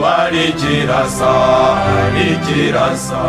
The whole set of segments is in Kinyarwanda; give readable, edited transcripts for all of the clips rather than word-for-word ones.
izuba rikirasa rikirasa.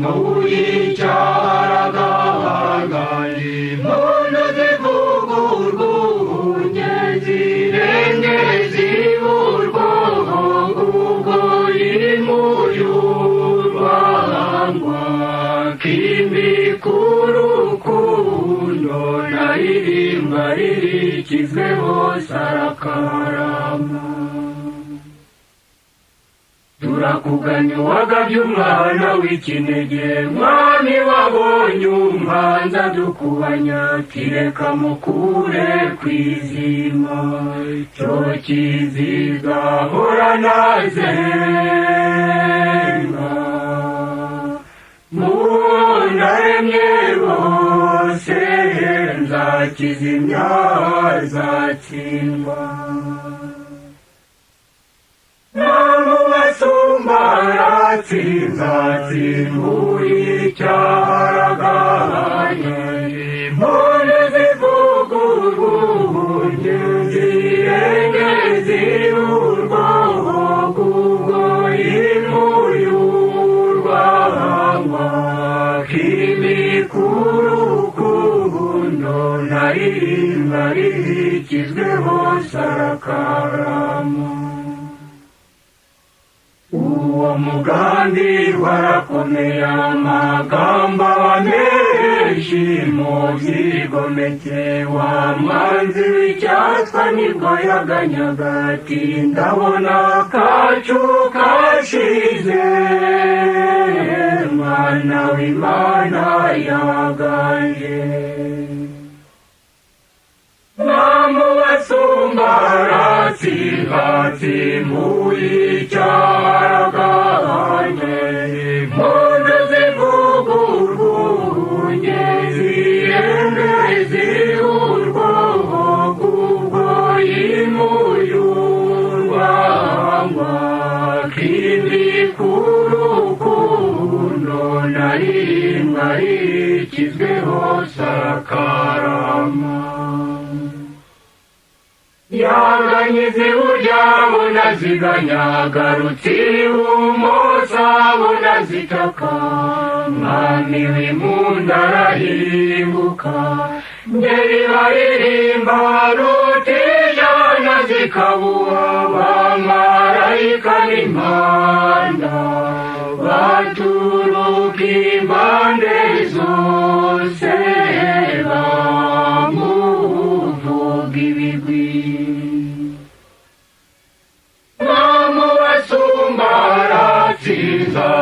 muyicyaraga impundu zivuga urwunge zirenge ziburwaho ubwo imuyurwangwa kimikurukundo naririmba ririkizweho sarakarama turakuganya uwagabye umwana w'ikinege mwami wabonye umpanza dukubanya tireka mukure kwizima cyo kiziga hora nazenga mundaremye bose nzakizimya zatsindwa nzatsimbuye icyaraganye impundu zivuga urwunge zirenge zirurwaho kubwo imuyurwangwa kimikurukundo naririmba ririkizweho sarakarama uwo mugambi warakomeye amagambo menshi mu byigomeke wa mwanzi w'icyatwa nibwo yaganyaga ati ndabona kacu kashize mwana w'Imana yaganje namuwasumba ratsimbatsimbuye icyaraganye impundu zivuga urwunge zirenge zirurwaho kubwo imuyurwangwa kimikurukundo naririmba ririkizweho sarakarama yaganyize burya bunaziganya garutse ibumoso bunazitaka mwami w'impundu arahinguka ngeri baririmba rutijana zikabuha bamarayika n'impanda baturuka impande zose bamuvuga ibigwi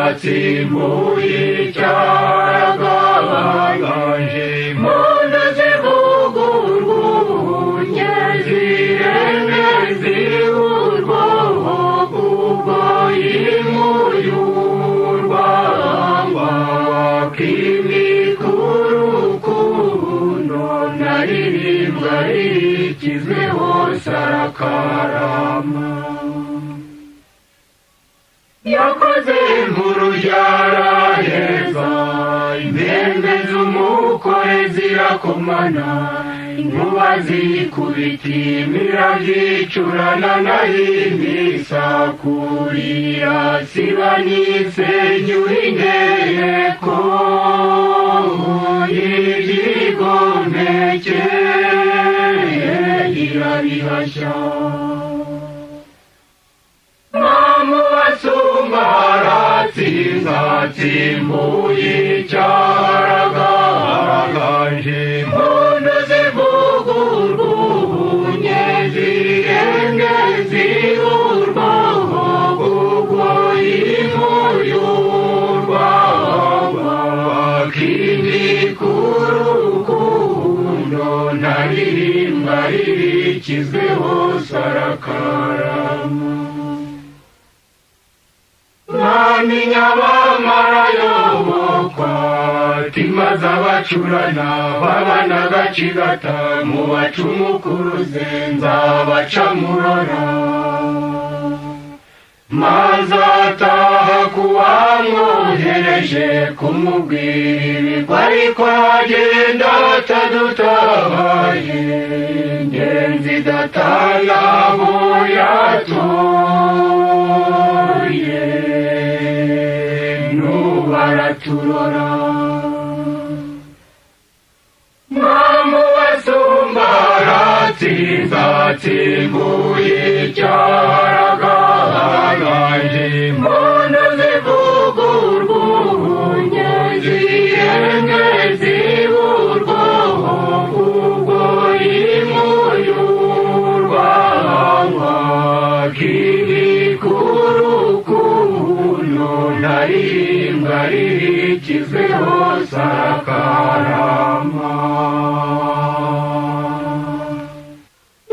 nzatsimbuye icyaraganje impundu zivuga urwunge zirenge zirurwaho kubwo imuyurwangwa kimikurukundo naririmba ririkizweho sarakarama yakoze inkuru yaraheza impembe z'umukore zirakomana inkuba zikubita imirabyo icurana nayimisakura siba n'isenyura inteko y'igigomeke irabihashya nzatsimbuye icyaraganje impundu zivuga urwunge zirenge zirurwaho kubwo imuyurwangwa kimikurukundo naririmba ririkizweho sarakarama mwami nyabamarayoboka timaze abacurana babana gacigata mu bacumukuruze nzabacamurora maze ataha kuwamwohereje kumubwira ibigwi ariko agenda atadutabaye ngenzi datana abo yatoye kuturora. Mwami wasumba aratsinze atsimbuye icyaraganje, impundu zivuga urwunge zihenge ziburwa ubwo imuyurwanwa kiri kurukundo ntarimbwa rikizweho sarakarama.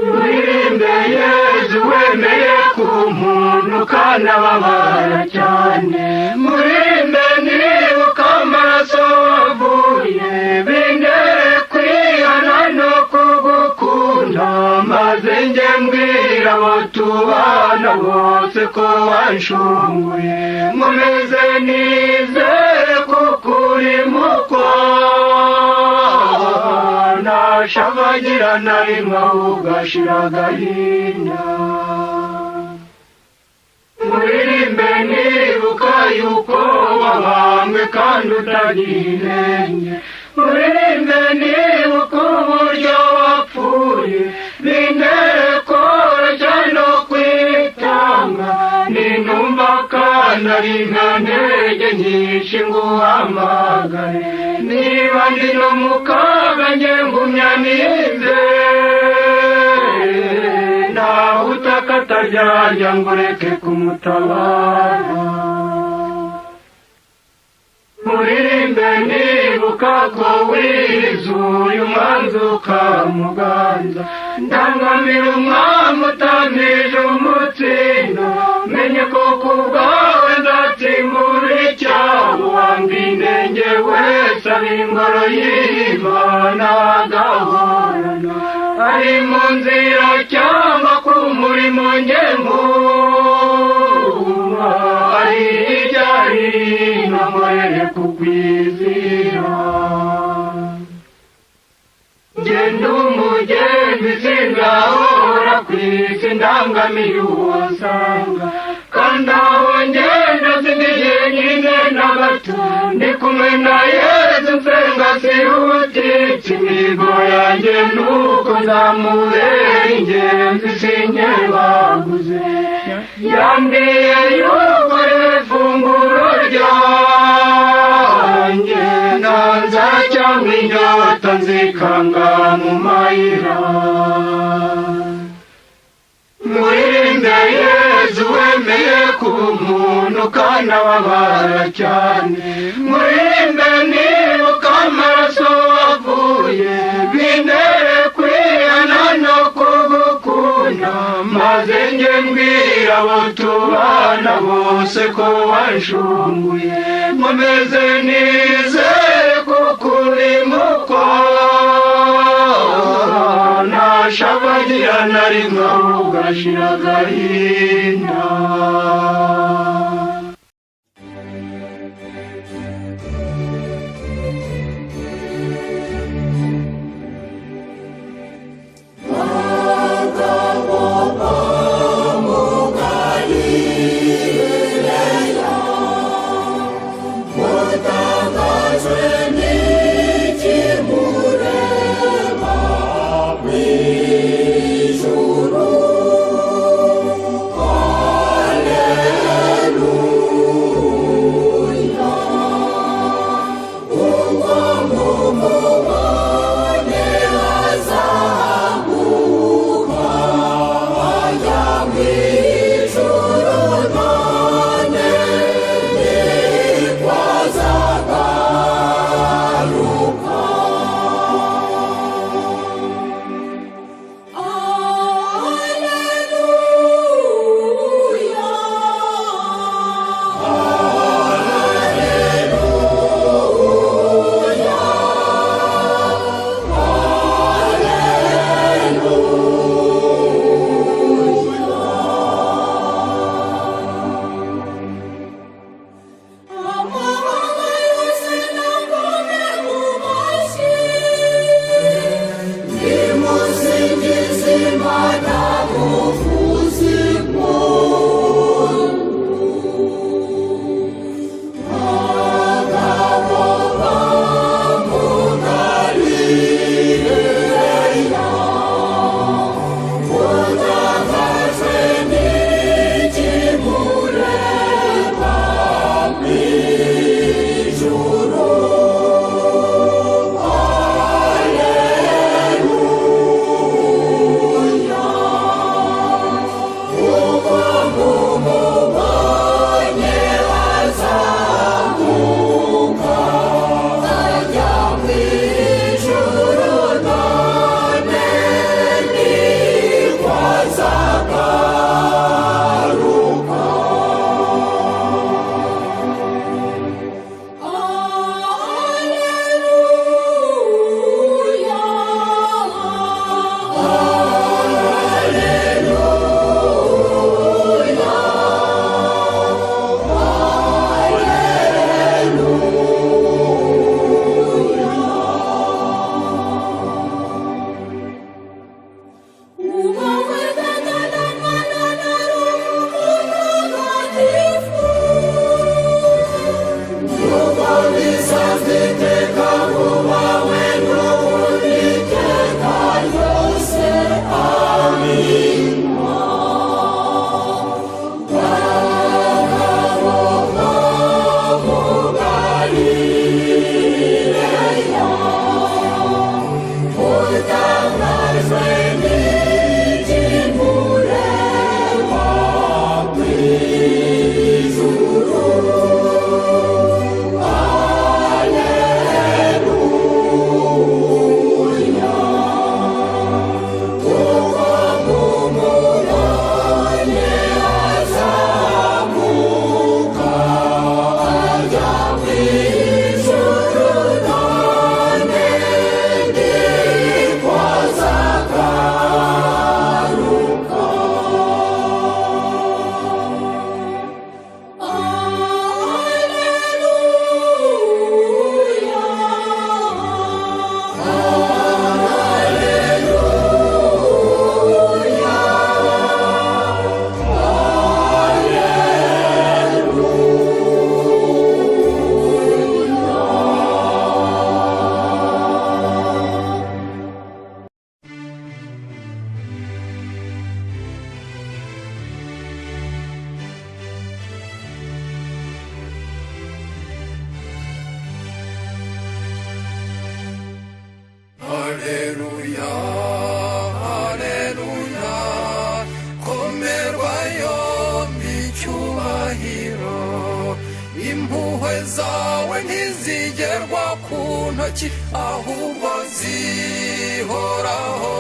Muririmbe Yezu wemeye ku muntu kanababara cyane, muririmbe nibuka amaraso wavuye bindere kwihana no kugukunda, maze njye mbwira abo tubana bose ko wanshunguye, nkomeze nizere kuko uri mukwana, shambagira na rimwe ugashira agahinda. Muririmbe nibuka yuko wabambwe kandi utagira inenge, muririmbe nibuka uburyo wapfuye bindere koroshya no kwitanga, ninumva kandi ari nta ntege nyinshi nguhamagare, niba ndi no mu kaga njye ngumya nizere, naho utaka ataryarya ngo ureke kumutabara. Muririmbe nibuka ko wizuye umwanzi ukamuganza, ndangamira umwami utamije umutsindo, menye ko kubwawe nzatsimbura icyaha, wanga inenge wese aba ingoro y'Imana agahorana, ari mu nzira cyangwa ku murimo nge nkuma, ari hirya hino murere kukwizira. Genda umugenzi sinzahora ku isi ndangamiye uwo nsanga, kandi aho ngenda sindi jyenyine na gato, ndi kumwe na Yezu nsenga sihutitse, imihigo yanjye nuko nzamubera ingenzi sinkebaguze, yambwiye yuko ariwe funguro ryanjye, nanza cyangwa inyota nzikanga mu mayira. Muririmbe Yezu wemeye ku muntu kanababara cyane, muririmbe nibuka amaraso wavuye bindere kwihana no kugukunda, maze njye mbwira abo tubana bose ko wanshunguye, nkomeze nizere kuko uri mukwana, shambagira na rimwe ugashira agahinda. Ijuru haleluya haleluya komerwa yombi icyubahiro impuhwe zawe ntizigerwa ku ntoki ahubwo zihoraho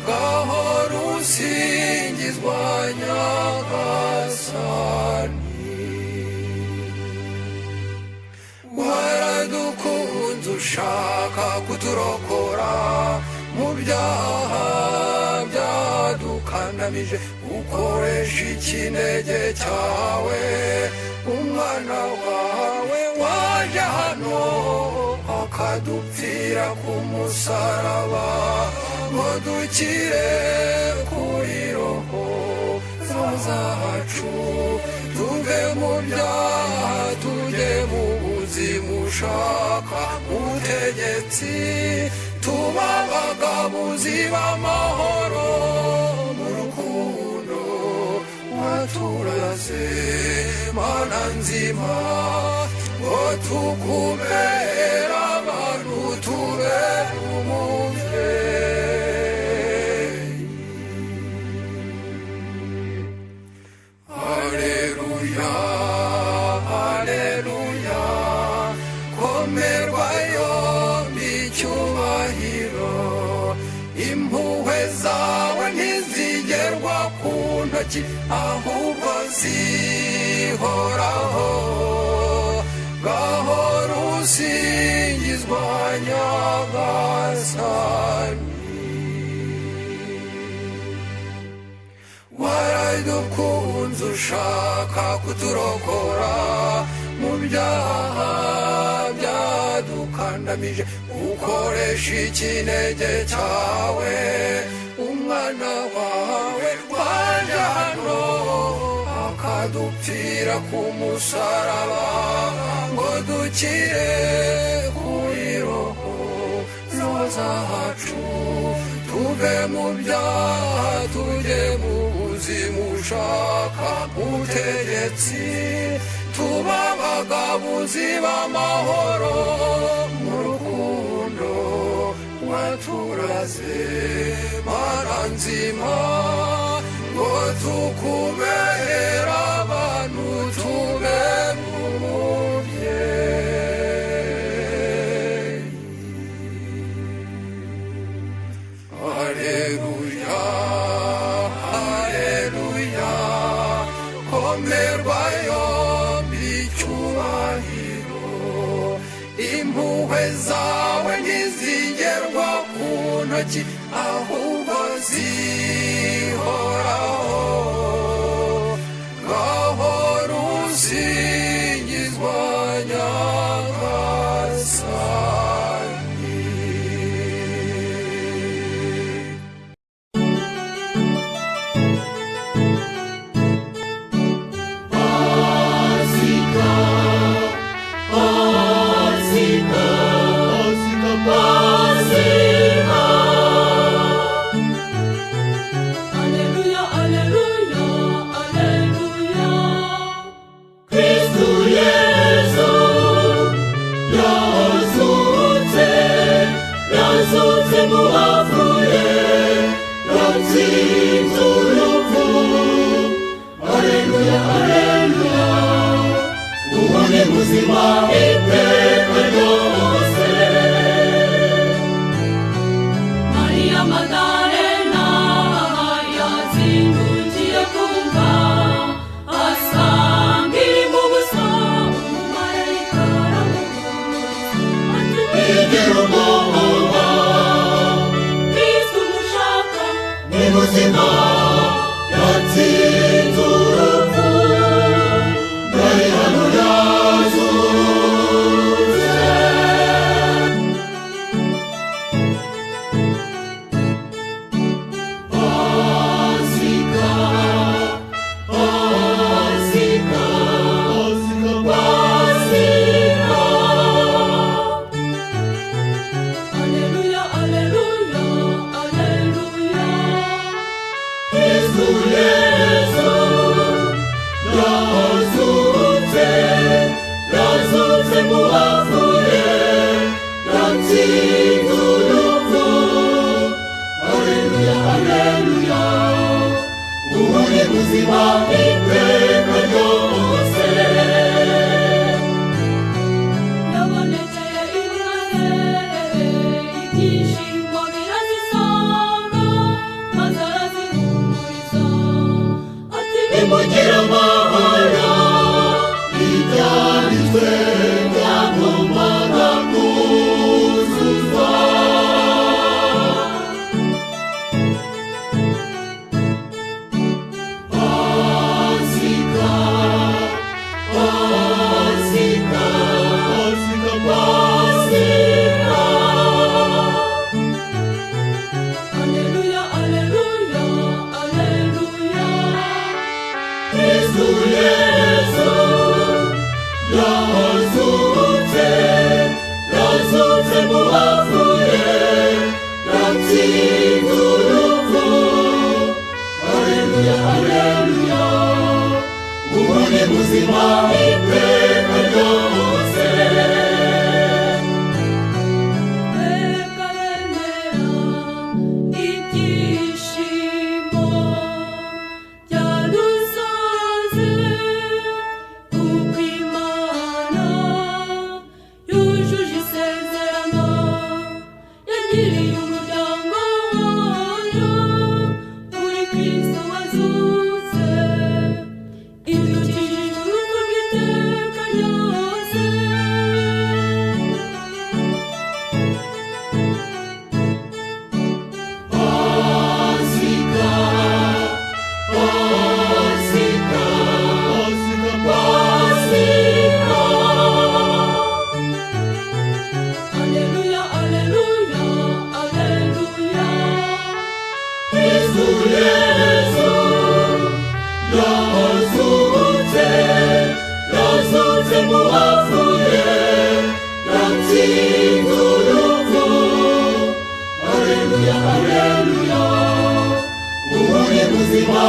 gahora usingizwa nyagasani waradukunze ushaka kuturokora mu byaha byadukandamije ukoresha ikinege cyawe umwana wawe waje hano akadupfira ku musaraba ngo dukire kuri roho zacu tuve mu byaha tujye mu buzima ushaka ubutegetsi tuba abagabuzi b'amahoro mu rukundo waturaze mana nzima ngo tukubere abantu tubere umubyeyi haleluya haleluya komerwa yombi icyubahiro impuhwe zawe ntizigerwa ku ntoki ahubwo zihoraho gahora usingizwa nyagasani waradukunze ushaka kuturokora mu byaha byadukandamije ukoresha ikinege cyawe umwana wawe waje hano akadupfira ku musaraba ngo dukire kuri roho zacu tuve mu byaha tujye mu buzima ushaka ubutegetsi tuba abagabuzi b'amahoro mu rukundo waturaze mana nzima ngo tukubere abantu tubere umubyeyi haleluya haleluya komerwa yombi icyubahiro impuhwe zawe ntizigerwa ku ntoki ahubwo zihoraho gahora usingizwa nyagasani Maria Magdalena yazindukiye kumva asanga iri mu busa umumarayika aramubwira igira ubwoba Kristo umushaka ni muzima yatsinze urupfu ndari hano yazutse wapfuye yatsinze urupfu. Haleluya, haleluya, ubu ni muzima.